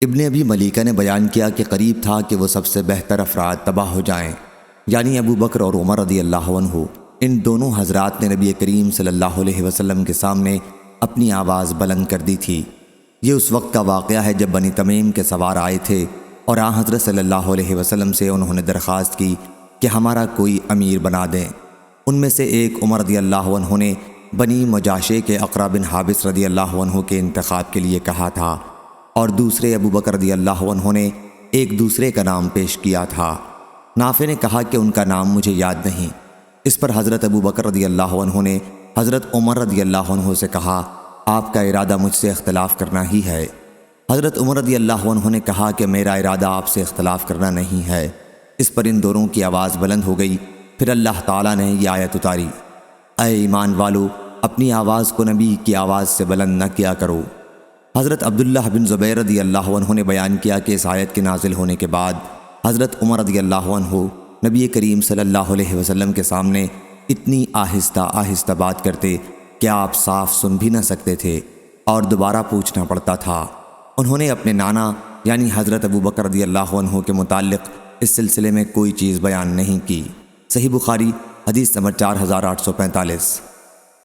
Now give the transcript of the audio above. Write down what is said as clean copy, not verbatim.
ابن ابی ملیکہ نے بیان کیا کہ قریب تھا کہ وہ سب سے بہتر افراد تباہ ہو جائیں، یعنی ابو بکر اور عمر رضی اللہ عنہ۔ ان دونوں حضرات نے نبی کریم صلی اللہ علیہ وسلم کے سامنے اپنی آواز بلند کر دی تھی۔ یہ اس وقت کا واقعہ ہے جب بنی تمیم کے سوار آئے تھے اور آن حضرت صلی اللہ علیہ وسلم سے انہوں نے درخواست کی کہ ہمارا کوئی امیر بنا دیں۔ ان میں سے ایک عمر رضی اللہ عنہ نے بنی مجاشع کے اقرا بن حابس رضی اللہ عنہ کے انتخاب کے لیے کہا تھا، اور دوسرے ابو بکر رضی اللہ عنہ نے ایک دوسرے کا نام پیش کیا تھا۔ نافع نے کہا کہ ان کا نام مجھے یاد نہیں۔ اس پر حضرت ابو بکر رضی اللہ عنہ نے حضرت عمر رضی اللہ عنہ سے کہا، آپ کا ارادہ مجھ سے اختلاف کرنا ہی ہے۔ حضرت عمر رضی اللہ عنہ نے کہا کہ میرا ارادہ آپ سے اختلاف کرنا نہیں ہے۔ اس پر ان دونوں کی آواز بلند ہو گئی۔ پھر اللہ تعالیٰ نے یہ آیت اتاری، اے ایمان والو، اپنی آواز کو نبی کی آواز سے بلند نہ کیا کرو۔ حضرت عبداللہ بن زبیر رضی اللہ عنہ نے بیان کیا کہ اس آیت کے نازل ہونے کے بعد حضرت عمر رضی اللہ عنہ نبی کریم صلی اللہ علیہ وسلم کے سامنے اتنی آہستہ آہستہ بات کرتے کہ آپ صاف سن بھی نہ سکتے تھے اور دوبارہ پوچھنا پڑتا تھا۔ انہوں نے اپنے نانا یعنی حضرت ابو بکر رضی اللہ عنہ کے متعلق اس سلسلے میں کوئی چیز بیان نہیں کی۔ صحیح بخاری حدیث نمبر 4845۔